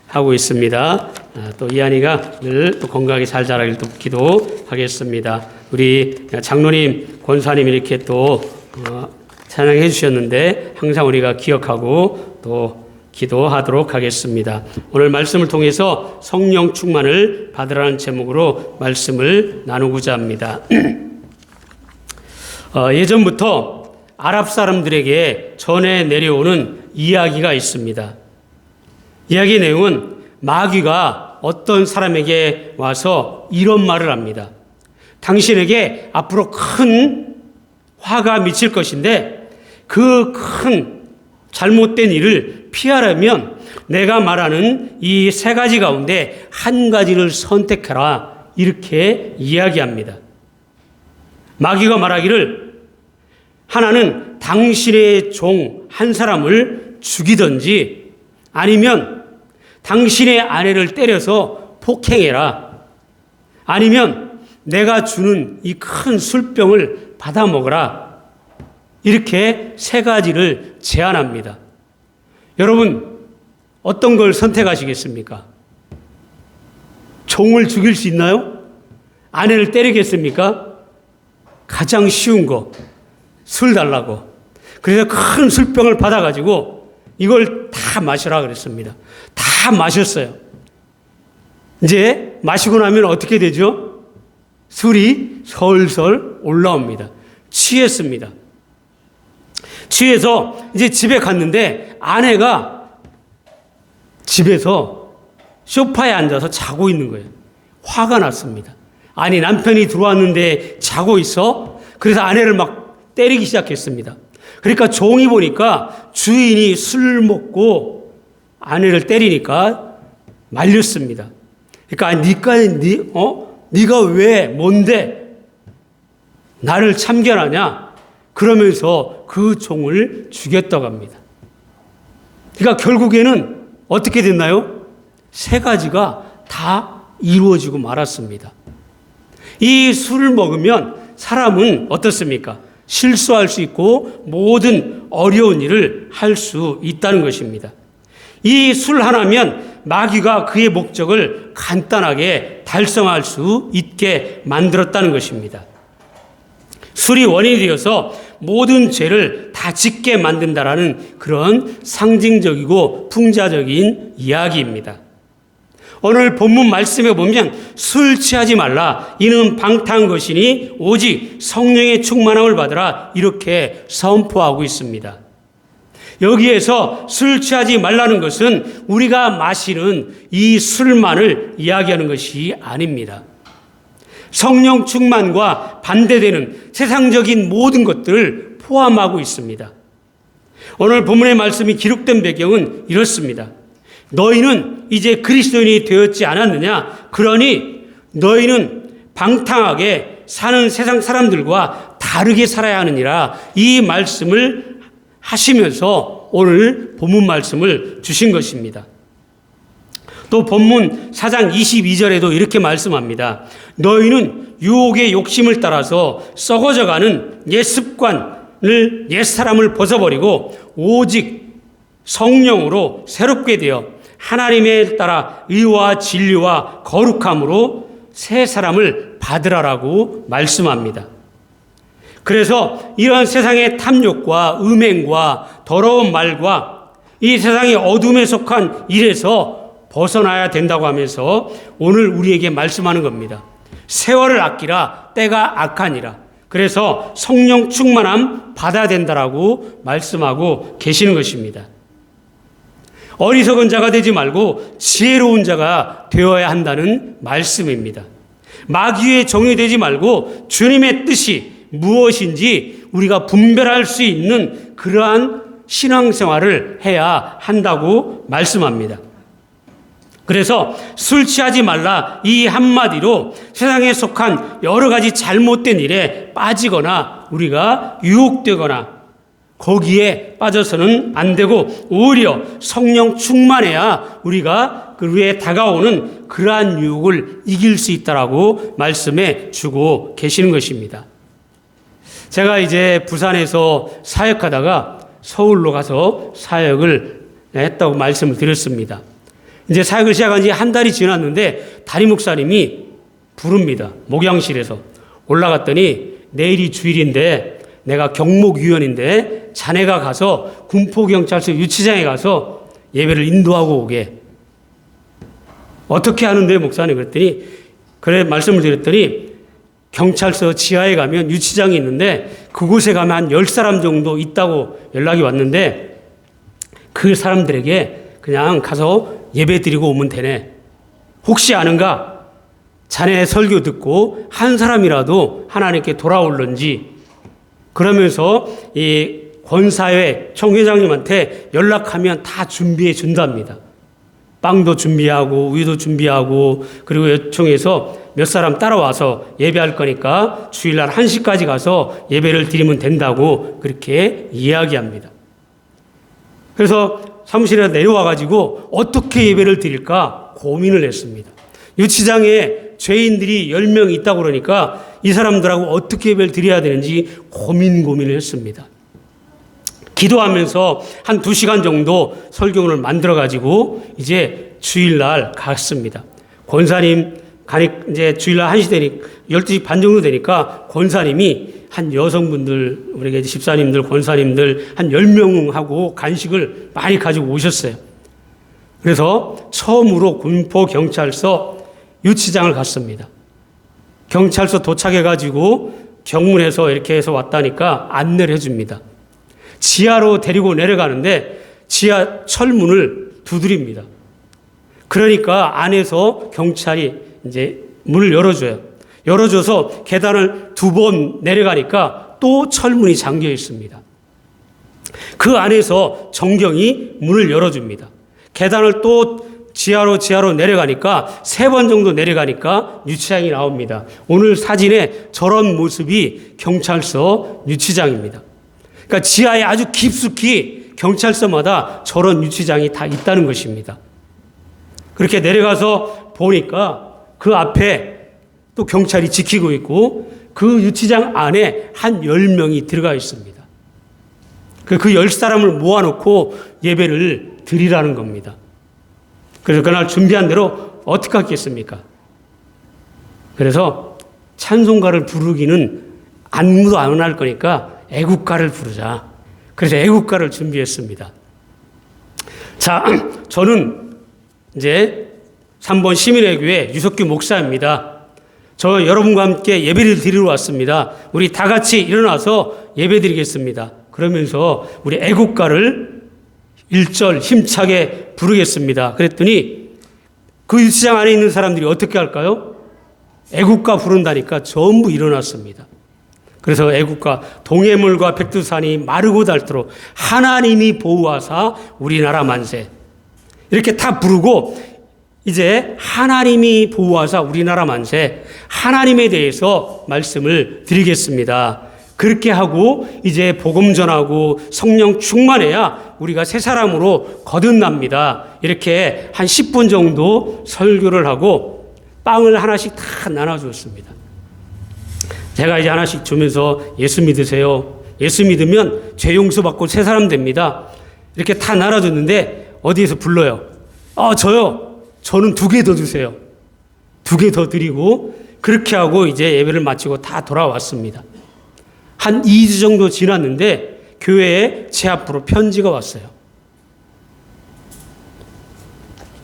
하고 있습니다. 또 이한이가 늘 또 건강하게 잘 자라길 또 기도하겠습니다. 우리 장로님, 권사님 이렇게 또 찬양해 주셨는데 항상 우리가 기억하고 또 기도하도록 하겠습니다. 오늘 말씀을 통해서 성령 충만을 받으라는 제목으로 말씀을 나누고자 합니다. 예전부터 아랍 사람들에게 전해 내려오는 이야기가 있습니다. 이야기 내용은 마귀가 어떤 사람에게 와서 이런 말을 합니다. 당신에게 앞으로 큰 화가 미칠 것인데 그 큰 잘못된 일을 피하려면 내가 말하는 이 세 가지 가운데 한 가지를 선택해라, 이렇게 이야기합니다. 마귀가 말하기를 하나는 당신의 종 한 사람을 죽이든지 아니면 당신의 아내를 때려서 폭행해라, 아니면 내가 주는 이 큰 술병을 받아 먹어라, 이렇게 세 가지를 제안합니다. 여러분, 어떤 걸 선택하시겠습니까? 종을 죽일 수 있나요? 아내를 때리겠습니까? 가장 쉬운 거, 술 달라고. 그래서 큰 술병을 받아가지고 이걸 다 마시라 그랬습니다. 다 마셨어요. 이제 마시고 나면 어떻게 되죠? 술이 솔솔 올라옵니다. 취했습니다. 취해서 이제 집에 갔는데 아내가 집에서 소파에 앉아서 자고 있는 거예요. 화가 났습니다. 아니, 남편이 들어왔는데 자고 있어? 그래서 아내를 막 때리기 시작했습니다. 그러니까 종이 보니까 주인이 술 먹고 아내를 때리니까 말렸습니다. 그러니까 네가 왜 뭔데 나를 참견하냐? 그러면서 그 종을 죽였다고 합니다. 그러니까 결국에는 어떻게 됐나요? 세 가지가 다 이루어지고 말았습니다. 이 술을 먹으면 사람은 어떻습니까? 실수할 수 있고 모든 어려운 일을 할 수 있다는 것입니다. 이 술 하나면 마귀가 그의 목적을 간단하게 달성할 수 있게 만들었다는 것입니다. 술이 원인이 되어서 모든 죄를 다 짓게 만든다라는 그런 상징적이고 풍자적인 이야기입니다. 오늘 본문 말씀에 보면 술 취하지 말라, 이는 방탕한 것이니 오직 성령의 충만함을 받으라, 이렇게 선포하고 있습니다. 여기에서 술 취하지 말라는 것은 우리가 마시는 이 술만을 이야기하는 것이 아닙니다. 성령 충만과 반대되는 세상적인 모든 것들을 포함하고 있습니다. 오늘 본문의 말씀이 기록된 배경은 이렇습니다. 너희는 이제 그리스도인이 되었지 않았느냐? 그러니 너희는 방탕하게 사는 세상 사람들과 다르게 살아야 하느니라, 이 말씀을 하시면서 오늘 본문 말씀을 주신 것입니다. 또 본문 4장 22절에도 이렇게 말씀합니다. 너희는 유혹의 욕심을 따라서 썩어져가는 옛 습관을, 옛 사람을 벗어버리고 오직 성령으로 새롭게 되어 하나님에 따라 의와 진리와 거룩함으로 새 사람을 받으라라고 말씀합니다. 그래서 이런 세상의 탐욕과 음행과 더러운 말과 이 세상의 어둠에 속한 일에서 벗어나야 된다고 하면서 오늘 우리에게 말씀하는 겁니다. 세월을 아끼라, 때가 악하니라. 그래서 성령 충만함 받아야 된다라고 말씀하고 계시는 것입니다. 어리석은 자가 되지 말고 지혜로운 자가 되어야 한다는 말씀입니다. 마귀의 종이 되지 말고 주님의 뜻이 무엇인지 우리가 분별할 수 있는 그러한 신앙생활을 해야 한다고 말씀합니다. 그래서 술 취하지 말라, 이 한마디로 세상에 속한 여러 가지 잘못된 일에 빠지거나 우리가 유혹되거나 거기에 빠져서는 안 되고 오히려 성령 충만해야 우리가 그 위에 다가오는 그러한 유혹을 이길 수 있다라고 말씀해 주고 계시는 것입니다. 제가 이제 부산에서 사역하다가 서울로 가서 사역을 했다고 말씀을 드렸습니다. 이제 사역을 시작한 지 한 달이 지났는데 담임 목사님이 부릅니다. 목양실에서 올라갔더니 내일이 주일인데 내가 경목위원인데 자네가 가서 군포경찰서 유치장에 가서 예배를 인도하고 오게. 어떻게 하는데 목사님? 그랬더니 그래 말씀을 드렸더니 경찰서 지하에 가면 유치장이 있는데 그곳에 가면 한 10사람 정도 있다고 연락이 왔는데 그 사람들에게 그냥 가서 예배 드리고 오면 되네. 혹시 아는가? 자네 설교 듣고 한 사람이라도 하나님께 돌아올는지. 그러면서 이 권사회 총회장님한테 연락하면 다 준비해 준답니다. 빵도 준비하고 우유도 준비하고 그리고 요청해서 몇 사람 따라와서 예배할 거니까 주일날 1시까지 가서 예배를 드리면 된다고 그렇게 이야기합니다. 그래서 사무실에 내려와가지고 어떻게 예배를 드릴까 고민을 했습니다. 유치장에 죄인들이 10명 있다고 그러니까 이 사람들하고 어떻게 예배를 드려야 되는지 고민을 했습니다. 기도하면서 한 2시간 정도 설교문을 만들어가지고 이제 주일날 갔습니다. 권사님, 이제 주일날 1시 되니까, 12시 반 정도 되니까 권사님이 한 여성분들, 우리 집사님들, 권사님들 한 10명하고 간식을 많이 가지고 오셨어요. 그래서 처음으로 군포경찰서 유치장을 갔습니다. 경찰서 도착해가지고 경문에서 이렇게 해서 왔다니까 안내를 해줍니다. 지하로 데리고 내려가는데 지하 철문을 두드립니다. 그러니까 안에서 경찰이 이제 문을 열어줘요. 열어줘서 계단을 2번 내려가니까 또 철문이 잠겨 있습니다. 그 안에서 정경이 문을 열어줍니다. 계단을 또 지하로 내려가니까 3번 정도 내려가니까 유치장이 나옵니다. 오늘 사진에 저런 모습이 경찰서 유치장입니다. 그러니까 지하에 아주 깊숙이 경찰서마다 저런 유치장이 다 있다는 것입니다. 그렇게 내려가서 보니까 그 앞에 또 경찰이 지키고 있고 그 유치장 안에 한 10명이 들어가 있습니다. 그 10사람을 모아놓고 예배를 드리라는 겁니다. 그래서 그날 준비한 대로 어떻게 하겠습니까? 그래서 찬송가를 부르기는 아무도 안 할 거니까 애국가를 부르자. 그래서 애국가를 준비했습니다. 자, 저는 이제 3번 시민회교회 유석규 목사입니다. 저 여러분과 함께 예배를 드리러 왔습니다. 우리 다 같이 일어나서 예배 드리겠습니다. 그러면서 우리 애국가를 1절 힘차게 부르겠습니다. 그랬더니 그 유치장 안에 있는 사람들이 어떻게 할까요? 애국가 부른다니까 전부 일어났습니다. 그래서 애국가 동해물과 백두산이 마르고 닳도록 하나님이 보호하사 우리나라 만세 이렇게 다 부르고 이제 하나님이 보호하사 우리나라 만세 하나님에 대해서 말씀을 드리겠습니다. 그렇게 하고 이제 복음 전하고 성령 충만해야 우리가 새 사람으로 거듭납니다. 이렇게 한 10분 정도 설교를 하고 빵을 하나씩 다 나눠줬습니다. 제가 이제 하나씩 주면서 예수 믿으세요. 예수 믿으면 죄 용서받고 새 사람 됩니다. 이렇게 다 나눠줬는데 어디에서 불러요. 저요. 저는 2개 더 주세요. 2개 더 드리고 그렇게 하고 이제 예배를 마치고 다 돌아왔습니다. 한 2주 정도 지났는데 교회에 제 앞으로 편지가 왔어요.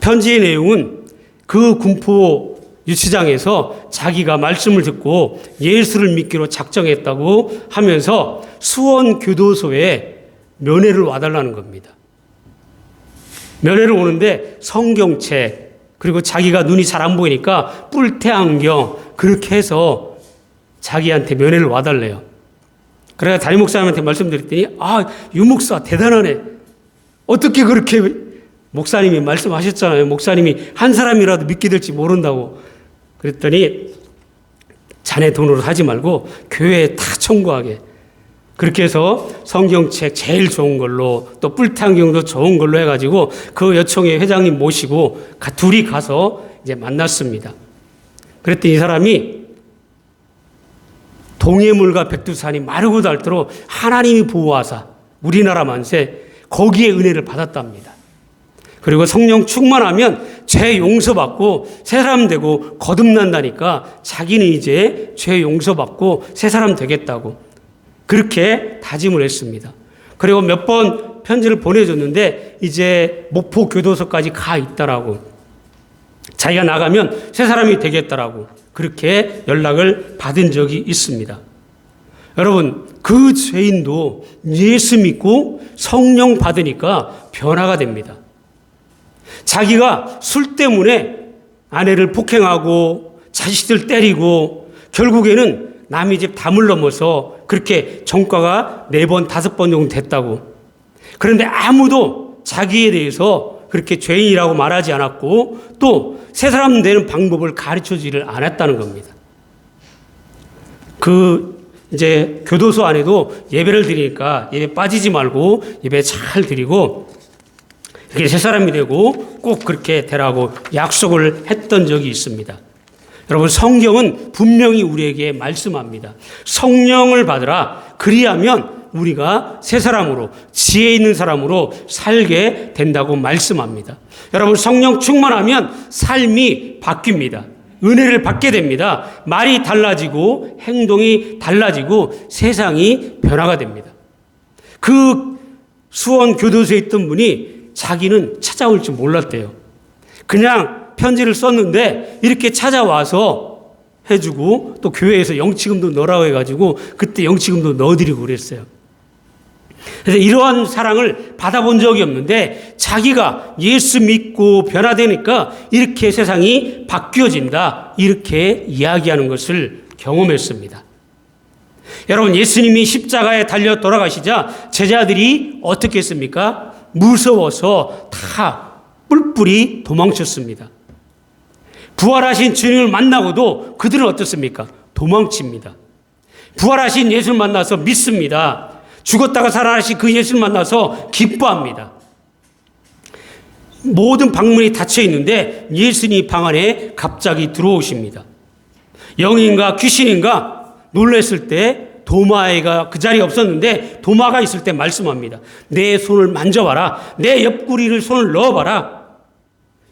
편지의 내용은 그 군포 유치장에서 자기가 말씀을 듣고 예수를 믿기로 작정했다고 하면서 수원교도소에 면회를 와달라는 겁니다. 면회를 오는데 성경책 그리고 자기가 눈이 잘 안 보이니까 뿔테 안경 그렇게 해서 자기한테 면회를 와달래요. 그래서 담임 목사님한테 말씀드렸더니 유 목사 대단하네. 어떻게 그렇게 목사님이 말씀하셨잖아요. 목사님이 한 사람이라도 믿게 될지 모른다고. 그랬더니 자네 돈으로 하지 말고 교회에 다 청구하게. 그렇게 해서 성경책 제일 좋은 걸로 또 뿔테 안경도 좋은 걸로 해가지고 그 여총회 회장님 모시고 둘이 가서 이제 만났습니다. 그랬더니 이 사람이 동해물과 백두산이 마르고 닳도록 하나님이 보호하사 우리나라 만세 거기에 은혜를 받았답니다. 그리고 성령 충만하면 죄 용서받고 새 사람 되고 거듭난다니까 자기는 이제 죄 용서받고 새 사람 되겠다고 그렇게 다짐을 했습니다. 그리고 몇 번 편지를 보내줬는데 이제 목포 교도소까지 가 있다라고, 자기가 나가면 새 사람이 되겠다라고 그렇게 연락을 받은 적이 있습니다. 여러분, 그 죄인도 예수 믿고 성령 받으니까 변화가 됩니다. 자기가 술 때문에 아내를 폭행하고 자식들 때리고 결국에는 남의 집 담을 넘어서 그렇게 전과가 4번, 5번 정도 됐다고. 그런데 아무도 자기에 대해서 그렇게 죄인이라고 말하지 않았고 또 새 사람 되는 방법을 가르쳐주지를 않았다는 겁니다. 이제 교도소 안에도 예배를 드리니까 예배 빠지지 말고 예배 잘 드리고 이렇게 새 사람이 되고 꼭 그렇게 되라고 약속을 했던 적이 있습니다. 여러분, 성경은 분명히 우리에게 말씀합니다. 성령을 받으라. 그리하면 우리가 새 사람으로, 지혜 있는 사람으로 살게 된다고 말씀합니다. 여러분, 성령 충만하면 삶이 바뀝니다. 은혜를 받게 됩니다. 말이 달라지고 행동이 달라지고 세상이 변화가 됩니다. 그 수원 교도소에 있던 분이 자기는 찾아올 줄 몰랐대요. 그냥 편지를 썼는데 이렇게 찾아와서 해주고 또 교회에서 영치금도 넣으라고 해가지고 그때 영치금도 넣어드리고 그랬어요. 그래서 이러한 사랑을 받아본 적이 없는데 자기가 예수 믿고 변화되니까 이렇게 세상이 바뀌어진다, 이렇게 이야기하는 것을 경험했습니다. 여러분, 예수님이 십자가에 달려 돌아가시자 제자들이 어떻게 했습니까? 무서워서 다 뿔뿔이 도망쳤습니다. 부활하신 주님을 만나고도 그들은 어떻습니까? 도망칩니다. 부활하신 예수를 만나서 믿습니다. 죽었다가 살아나신 그 예수를 만나서 기뻐합니다. 모든 방문이 닫혀 있는데 예수님 방 안에 갑자기 들어오십니다. 영인가 귀신인가 놀랐을 때 도마가 그 자리에 없었는데 도마가 있을 때 말씀합니다. 내 손을 만져봐라. 내 옆구리를 손을 넣어봐라.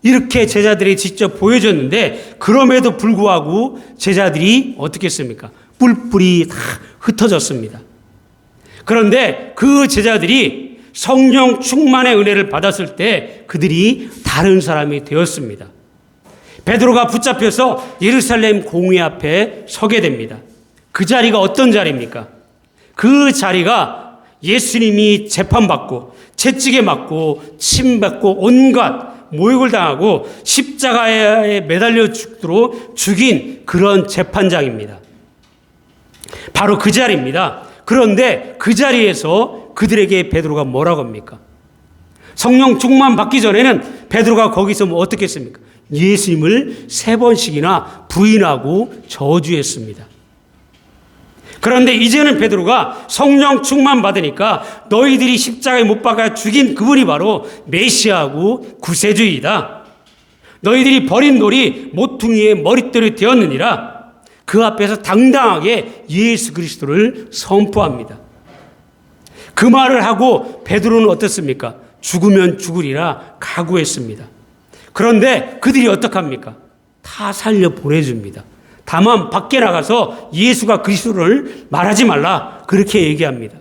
이렇게 제자들이 직접 보여줬는데 그럼에도 불구하고 제자들이 어떻게 했습니까? 뿔뿔이 다 흩어졌습니다. 그런데 그 제자들이 성령 충만의 은혜를 받았을 때 그들이 다른 사람이 되었습니다. 베드로가 붙잡혀서 예루살렘 공회 앞에 서게 됩니다. 그 자리가 어떤 자리입니까? 그 자리가 예수님이 재판받고 채찍에 맞고 침받고 온갖 모욕을 당하고 십자가에 매달려 죽도록 죽인 그런 재판장입니다. 바로 그 자리입니다. 그런데 그 자리에서 그들에게 베드로가 뭐라고 합니까? 성령 충만 받기 전에는 베드로가 거기서 어떻게 했습니까? 예수님을 3번씩이나 부인하고 저주했습니다. 그런데 이제는 베드로가 성령 충만 받으니까 너희들이 십자가에 못 박아 죽인 그분이 바로 메시아하고 구세주이다. 너희들이 버린 돌이 모퉁이의 머릿돌이 되었느니라. 그 앞에서 당당하게 예수 그리스도를 선포합니다. 그 말을 하고 베드로는 어떻습니까? 죽으면 죽으리라 각오했습니다. 그런데 그들이 어떡합니까? 다 살려 보내줍니다. 다만 밖에 나가서 예수가 그리스도를 말하지 말라, 그렇게 얘기합니다.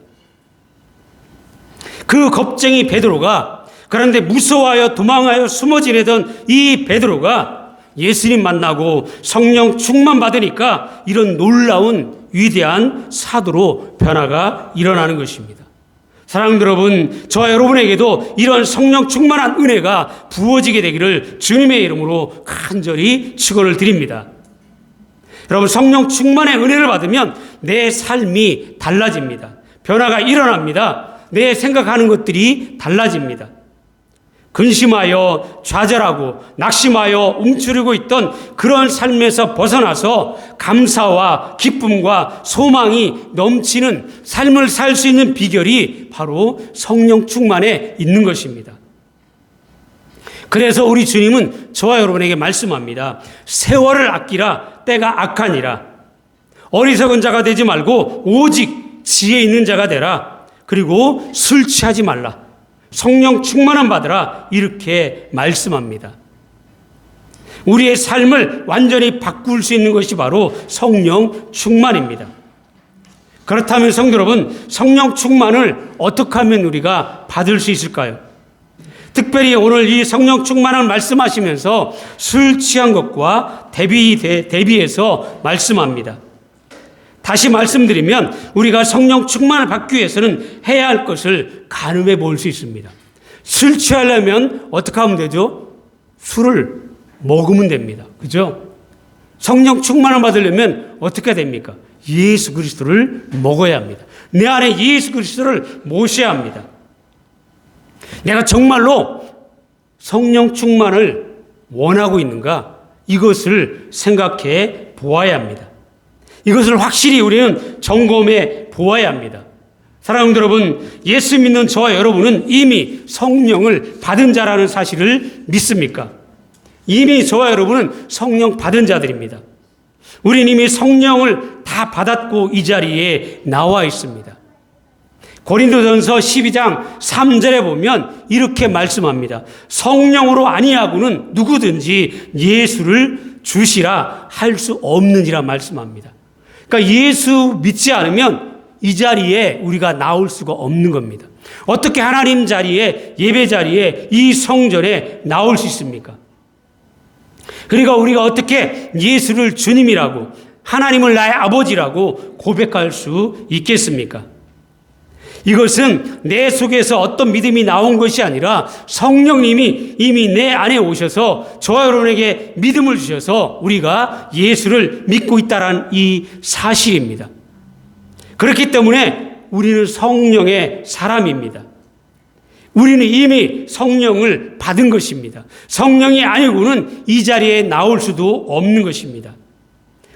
그 겁쟁이 베드로가, 그런데 무서워하여 도망하여 숨어 지내던 이 베드로가 예수님 만나고 성령 충만 받으니까 이런 놀라운 위대한 사도로 변화가 일어나는 것입니다. 사랑하는 여러분, 저와 여러분에게도 이런 성령 충만한 은혜가 부어지게 되기를 주님의 이름으로 간절히 축원을 드립니다. 여러분, 성령 충만의 은혜를 받으면 내 삶이 달라집니다. 변화가 일어납니다. 내 생각하는 것들이 달라집니다. 근심하여 좌절하고 낙심하여 움츠리고 있던 그런 삶에서 벗어나서 감사와 기쁨과 소망이 넘치는 삶을 살 수 있는 비결이 바로 성령 충만에 있는 것입니다. 그래서 우리 주님은 저와 여러분에게 말씀합니다. 세월을 아끼라, 때가 악하니라. 어리석은 자가 되지 말고 오직 지혜 있는 자가 되라. 그리고 술 취하지 말라. 성령 충만함 받으라 이렇게 말씀합니다. 우리의 삶을 완전히 바꿀 수 있는 것이 바로 성령 충만입니다. 그렇다면 성도 여러분, 성령 충만을 어떻게 하면 우리가 받을 수 있을까요? 특별히 오늘 이 성령 충만을 말씀하시면서 술 취한 것과 대비해서 말씀합니다. 다시 말씀드리면 우리가 성령 충만을 받기 위해서는 해야 할 것을 가늠해 볼 수 있습니다. 술 취하려면 어떻게 하면 되죠? 술을 먹으면 됩니다. 그죠? 성령 충만을 받으려면 어떻게 됩니까? 예수 그리스도를 먹어야 합니다. 내 안에 예수 그리스도를 모셔야 합니다. 내가 정말로 성령 충만을 원하고 있는가? 이것을 생각해 보아야 합니다. 이것을 확실히 우리는 점검해 보아야 합니다. 사랑하는 여러분, 예수 믿는 저와 여러분은 이미 성령을 받은 자라는 사실을 믿습니까? 이미 저와 여러분은 성령 받은 자들입니다. 우리는 이미 성령을 다 받았고 이 자리에 나와 있습니다. 고린도전서 12장 3절에 보면 이렇게 말씀합니다. 성령으로 아니하고는 누구든지 예수를 주시라 할 수 없느니라 말씀합니다. 그러니까 예수 믿지 않으면 이 자리에 우리가 나올 수가 없는 겁니다. 어떻게 하나님 자리에, 예배 자리에, 이 성전에 나올 수 있습니까? 그러니까 우리가 어떻게 예수를 주님이라고, 하나님을 나의 아버지라고 고백할 수 있겠습니까? 이것은 내 속에서 어떤 믿음이 나온 것이 아니라 성령님이 이미 내 안에 오셔서 저와 여러분에게 믿음을 주셔서 우리가 예수를 믿고 있다는 이 사실입니다. 그렇기 때문에 우리는 성령의 사람입니다. 우리는 이미 성령을 받은 것입니다. 성령이 아니고는 이 자리에 나올 수도 없는 것입니다.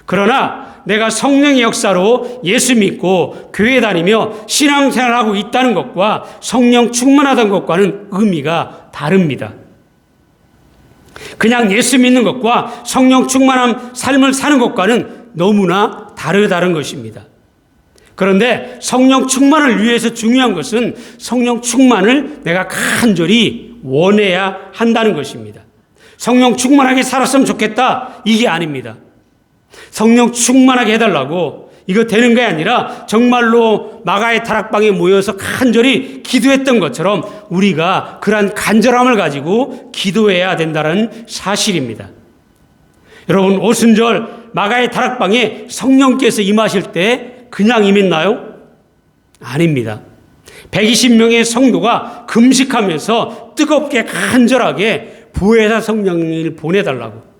그러나 내가 성령의 역사로 예수 믿고 교회 다니며 신앙생활하고 있다는 것과 성령 충만하다는 것과는 의미가 다릅니다. 그냥 예수 믿는 것과 성령 충만한 삶을 사는 것과는 너무나 다르다는 것입니다. 그런데 성령 충만을 위해서 중요한 것은 성령 충만을 내가 간절히 원해야 한다는 것입니다. 성령 충만하게 살았으면 좋겠다, 이게 아닙니다. 성령 충만하게 해달라고 이거 되는 게 아니라 정말로 마가의 다락방에 모여서 간절히 기도했던 것처럼 우리가 그러한 간절함을 가지고 기도해야 된다는 사실입니다. 여러분, 오순절 마가의 다락방에 성령께서 임하실 때 그냥 임했나요? 아닙니다. 120명의 성도가 금식하면서 뜨겁게 간절하게 보혜사 성령을 보내달라고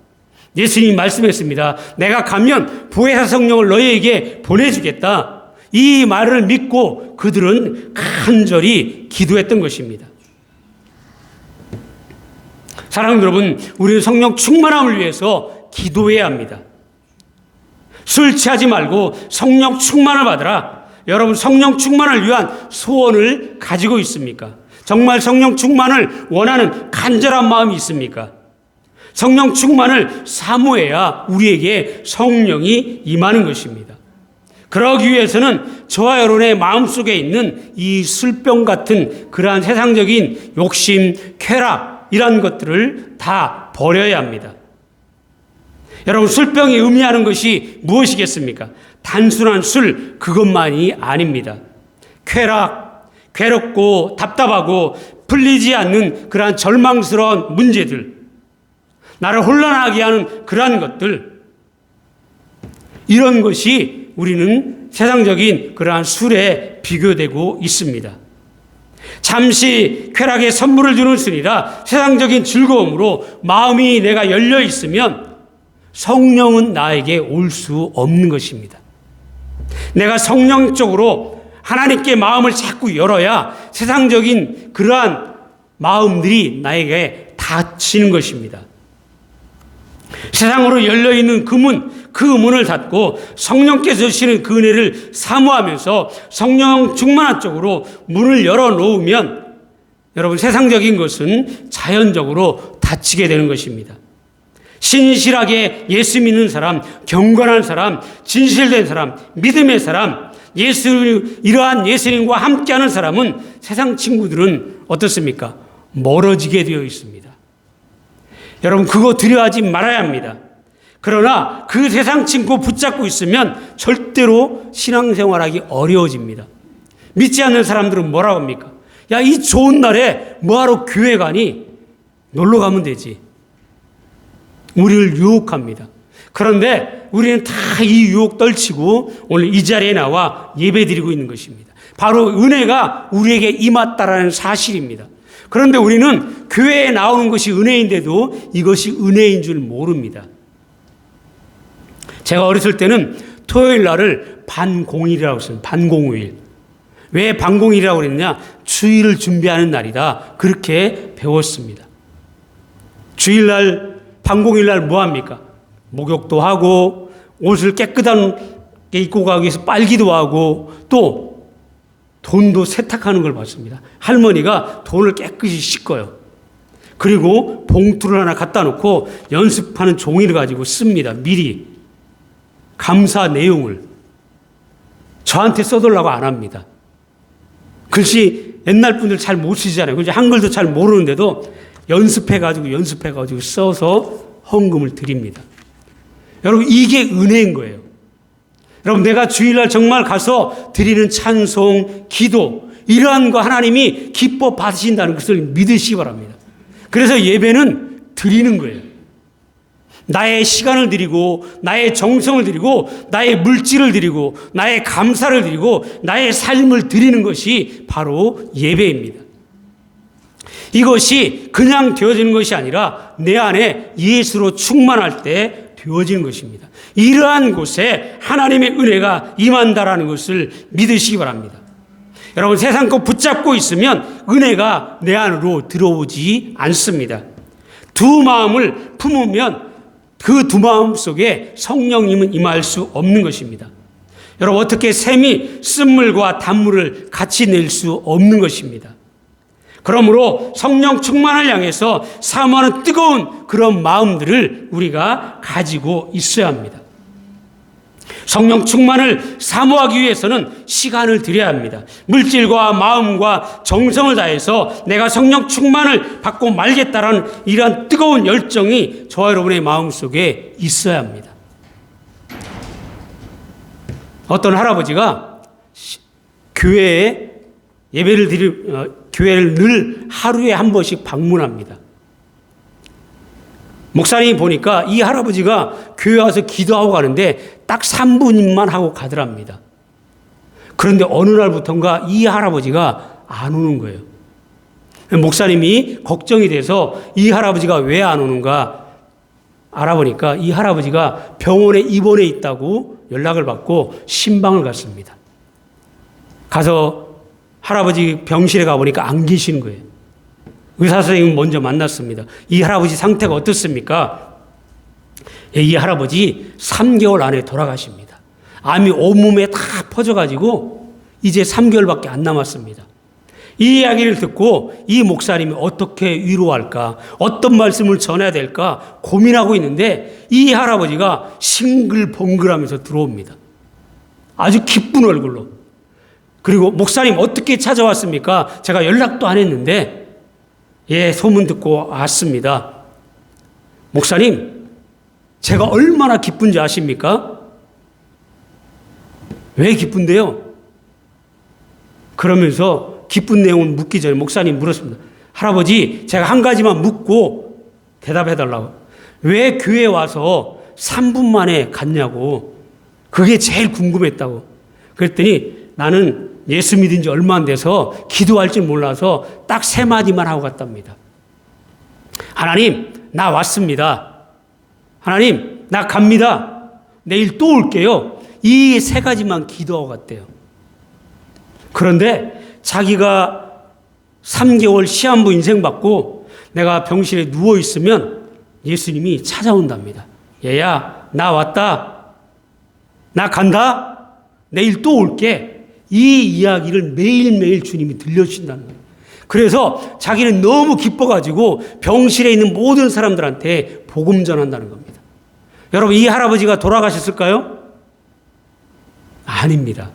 예수님이 말씀했습니다. 내가 가면 보혜사 성령을 너희에게 보내주겠다. 이 말을 믿고 그들은 간절히 기도했던 것입니다. 사랑하는 여러분, 우리는 성령 충만함을 위해서 기도해야 합니다. 술 취하지 말고 성령 충만을 받으라. 여러분, 성령 충만을 위한 소원을 가지고 있습니까? 정말 성령 충만을 원하는 간절한 마음이 있습니까? 성령 충만을 사모해야 우리에게 성령이 임하는 것입니다. 그러기 위해서는 저와 여러분의 마음속에 있는 이 술병 같은 그러한 세상적인 욕심, 쾌락 이런 것들을 다 버려야 합니다. 여러분, 술병이 의미하는 것이 무엇이겠습니까? 단순한 술, 그것만이 아닙니다. 쾌락, 괴롭고 답답하고 풀리지 않는 그러한 절망스러운 문제들, 나를 혼란하게 하는 그러한 것들, 이런 것이 우리는 세상적인 그러한 술에 비교되고 있습니다. 잠시 쾌락의 선물을 주는 술이라 세상적인 즐거움으로 마음이 내가 열려 있으면 성령은 나에게 올 수 없는 것입니다. 내가 성령 쪽으로 하나님께 마음을 자꾸 열어야 세상적인 그러한 마음들이 나에게 닫히는 것입니다. 세상으로 열려있는 그 문을 닫고 성령께서 주시는 그 은혜를 사모하면서 성령 충만한 쪽으로 문을 열어놓으면 여러분, 세상적인 것은 자연적으로 닫히게 되는 것입니다. 신실하게 예수 믿는 사람, 경건한 사람, 진실된 사람, 믿음의 사람, 이러한 예수님과 함께하는 사람은 세상 친구들은 어떻습니까? 멀어지게 되어 있습니다. 여러분, 그거 두려워하지 말아야 합니다. 그러나 그 세상 친구 붙잡고 있으면 절대로 신앙생활하기 어려워집니다. 믿지 않는 사람들은 뭐라고 합니까? 야, 이 좋은 날에 뭐하러 교회 가니? 놀러 가면 되지. 우리를 유혹합니다. 그런데 우리는 다 이 유혹 떨치고 오늘 이 자리에 나와 예배드리고 있는 것입니다. 바로 은혜가 우리에게 임했다라는 사실입니다. 그런데 우리는 교회에 나오는 것이 은혜인데도 이것이 은혜인 줄 모릅니다. 제가 어렸을 때는 토요일 날을 반공일이라고 했어요. 반공휴일. 왜 반공일이라고 그랬냐? 주일을 준비하는 날이다. 그렇게 배웠습니다. 주일날, 반공일날 뭐 합니까? 목욕도 하고 옷을 깨끗하게 입고 가기 위해서 빨기도 하고 또 돈도 세탁하는 걸 봤습니다. 할머니가 돈을 깨끗이 씻어요. 그리고 봉투를 하나 갖다 놓고 연습하는 종이를 가지고 씁니다. 미리. 감사 내용을. 저한테 써달라고 안 합니다. 글씨 옛날 분들 잘 못 쓰잖아요. 그래서 한글도 잘 모르는데도 연습해가지고 써서 헌금을 드립니다. 여러분, 이게 은혜인 거예요. 여러분, 내가 주일날 정말 가서 드리는 찬송, 기도, 이러한 거 하나님이 기뻐 받으신다는 것을 믿으시기 바랍니다. 그래서 예배는 드리는 거예요. 나의 시간을 드리고, 나의 정성을 드리고, 나의 물질을 드리고, 나의 감사를 드리고, 나의 삶을 드리는 것이 바로 예배입니다. 이것이 그냥 되어지는 것이 아니라 내 안에 예수로 충만할 때 되어지는 것입니다. 이러한 곳에 하나님의 은혜가 임한다라는 것을 믿으시기 바랍니다. 여러분, 세상 거 붙잡고 있으면 은혜가 내 안으로 들어오지 않습니다. 두 마음을 품으면 그 두 마음 속에 성령님은 임할 수 없는 것입니다. 여러분, 어떻게 샘이 쓴물과 단물을 같이 낼 수 없는 것입니다. 그러므로 성령 충만을 향해서 사모하는 뜨거운 그런 마음들을 우리가 가지고 있어야 합니다. 성령 충만을 사모하기 위해서는 시간을 들여야 합니다. 물질과 마음과 정성을 다해서 내가 성령 충만을 받고 말겠다라는 이러한 뜨거운 열정이 저와 여러분의 마음속에 있어야 합니다. 어떤 할아버지가 교회에 교회를 늘 하루에 한 번씩 방문합니다. 목사님이 보니까 이 할아버지가 교회 와서 기도하고 가는데 딱 3분만 하고 가더랍니다. 그런데 어느 날부터인가 이 할아버지가 안 오는 거예요. 목사님이 걱정이 돼서 이 할아버지가 왜 안 오는가 알아보니까 이 할아버지가 병원에 입원해 있다고 연락을 받고 신방을 갔습니다. 가서 할아버지 병실에 가보니까 안 계시는 거예요. 의사 선생님 먼저 만났습니다. 이 할아버지 상태가 어떻습니까? 이 할아버지 3개월 안에 돌아가십니다. 암이 온몸에 다 퍼져가지고 이제 3개월밖에 안 남았습니다. 이 이야기를 듣고 이 목사님이 어떻게 위로할까, 어떤 말씀을 전해야 될까 고민하고 있는데 이 할아버지가 싱글벙글하면서 들어옵니다. 아주 기쁜 얼굴로. 그리고 목사님 어떻게 찾아왔습니까? 제가 연락도 안 했는데 예, 소문 듣고 왔습니다. 목사님, 제가 얼마나 기쁜지 아십니까? 왜 기쁜데요? 그러면서 기쁜 내용을 묻기 전에 목사님 물었습니다. 할아버지, 제가 한 가지만 묻고 대답해달라고. 왜 교회에 와서 3분 만에 갔냐고. 그게 제일 궁금했다고. 그랬더니 나는 예수 믿은 지 얼마 안 돼서 기도할 줄 몰라서 딱 3마디만 하고 갔답니다. 하나님, 나 왔습니다. 하나님, 나 갑니다. 내일 또 올게요. 이 3가지만 기도하고 갔대요. 그런데 자기가 3개월 시한부 인생 받고 내가 병실에 누워있으면 예수님이 찾아온답니다. 얘야, 나 왔다. 나 간다. 내일 또 올게. 이 이야기를 매일매일 주님이 들려주신다는 거예요. 그래서 자기는 너무 기뻐가지고 병실에 있는 모든 사람들한테 복음 전한다는 겁니다. 여러분, 이 할아버지가 돌아가셨을까요? 아닙니다.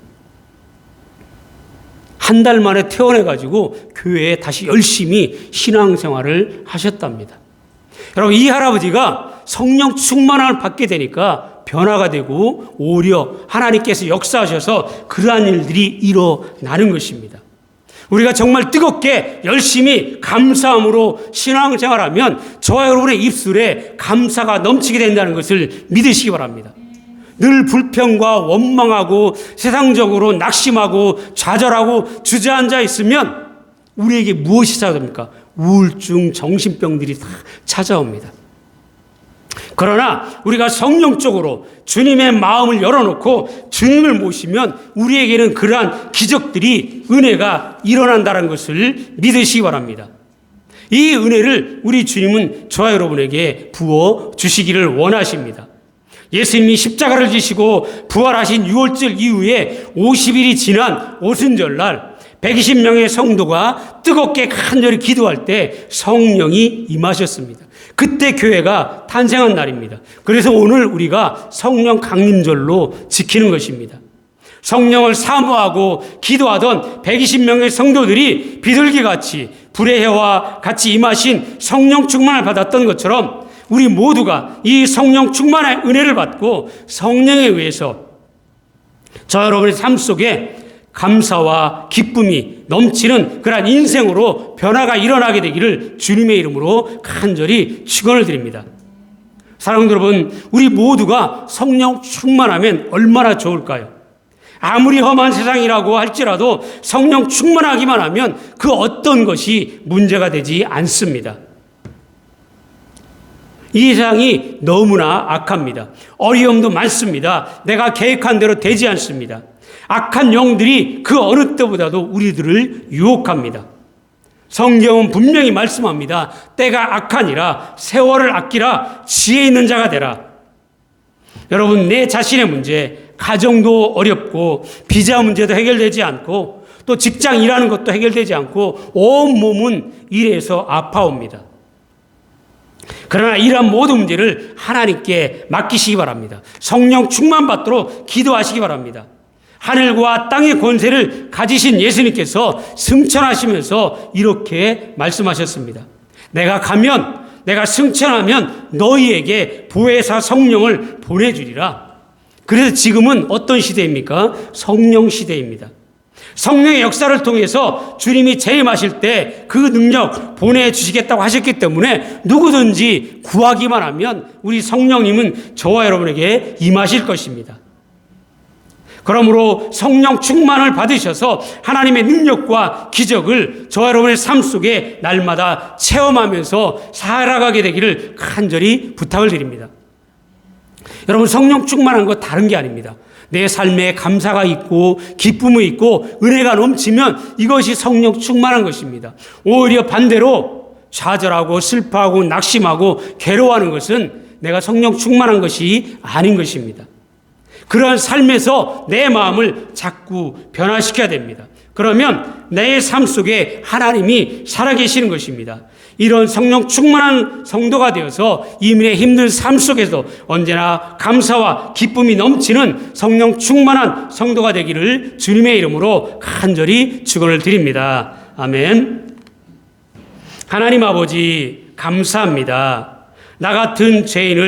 한 달 만에 퇴원해가지고 교회에 다시 열심히 신앙생활을 하셨답니다. 여러분, 이 할아버지가 성령 충만함을 받게 되니까 변화가 되고 오히려 하나님께서 역사하셔서 그러한 일들이 일어나는 것입니다. 우리가 정말 뜨겁게 열심히 감사함으로 신앙생활하면 저와 여러분의 입술에 감사가 넘치게 된다는 것을 믿으시기 바랍니다. 늘 불평과 원망하고 세상적으로 낙심하고 좌절하고 주저앉아 있으면 우리에게 무엇이 찾아옵니까? 우울증, 정신병들이 다 찾아옵니다. 그러나 우리가 성령적으로 주님의 마음을 열어놓고 주님을 모시면 우리에게는 그러한 기적들이, 은혜가 일어난다는 것을 믿으시기 바랍니다. 이 은혜를 우리 주님은 저와 여러분에게 부어 주시기를 원하십니다. 예수님이 십자가를 지시고 부활하신 6월절 이후에 50일이 지난 오순절날 120명의 성도가 뜨겁게 간절히 기도할 때 성령이 임하셨습니다. 그때 교회가 탄생한 날입니다. 그래서 오늘 우리가 성령 강림절로 지키는 것입니다. 성령을 사모하고 기도하던 120명의 성도들이 비둘기같이 불의 해와 같이 임하신 성령 충만을 받았던 것처럼 우리 모두가 이 성령 충만의 은혜를 받고 성령에 의해서 저 여러분의 삶 속에 감사와 기쁨이 넘치는 그러한 인생으로 변화가 일어나게 되기를 주님의 이름으로 간절히 축원을 드립니다. 사랑하는 여러분, 우리 모두가 성령 충만하면 얼마나 좋을까요? 아무리 험한 세상이라고 할지라도 성령 충만하기만 하면 그 어떤 것이 문제가 되지 않습니다. 이 세상이 너무나 악합니다. 어려움도 많습니다. 내가 계획한 대로 되지 않습니다. 악한 영들이 그 어느 때보다도 우리들을 유혹합니다. 성경은 분명히 말씀합니다. 때가 악하니라 세월을 아끼라 지혜 있는 자가 되라. 여러분, 내 자신의 문제, 가정도 어렵고 비자 문제도 해결되지 않고 또 직장 일하는 것도 해결되지 않고 온 몸은 일에서 아파옵니다. 그러나 이러한 모든 문제를 하나님께 맡기시기 바랍니다. 성령 충만 받도록 기도하시기 바랍니다. 하늘과 땅의 권세를 가지신 예수님께서 승천하시면서 이렇게 말씀하셨습니다. 내가 가면, 내가 승천하면 너희에게 보혜사 성령을 보내주리라. 그래서 지금은 어떤 시대입니까? 성령 시대입니다. 성령의 역사를 통해서 주님이 재림하실 때 그 능력 보내주시겠다고 하셨기 때문에 누구든지 구하기만 하면 우리 성령님은 저와 여러분에게 임하실 것입니다. 그러므로 성령 충만을 받으셔서 하나님의 능력과 기적을 저와 여러분의 삶 속에 날마다 체험하면서 살아가게 되기를 간절히 부탁을 드립니다. 여러분, 성령 충만한 거 다른 게 아닙니다. 내 삶에 감사가 있고 기쁨이 있고 은혜가 넘치면 이것이 성령 충만한 것입니다. 오히려 반대로 좌절하고 슬퍼하고 낙심하고 괴로워하는 것은 내가 성령 충만한 것이 아닌 것입니다. 그러한 삶에서 내 마음을 자꾸 변화시켜야 됩니다. 그러면 내 삶 속에 하나님이 살아계시는 것입니다. 이런 성령 충만한 성도가 되어서 이민의 힘든 삶 속에서 언제나 감사와 기쁨이 넘치는 성령 충만한 성도가 되기를 주님의 이름으로 간절히 축원을 드립니다. 아멘. 하나님 아버지, 감사합니다. 나 같은 죄인을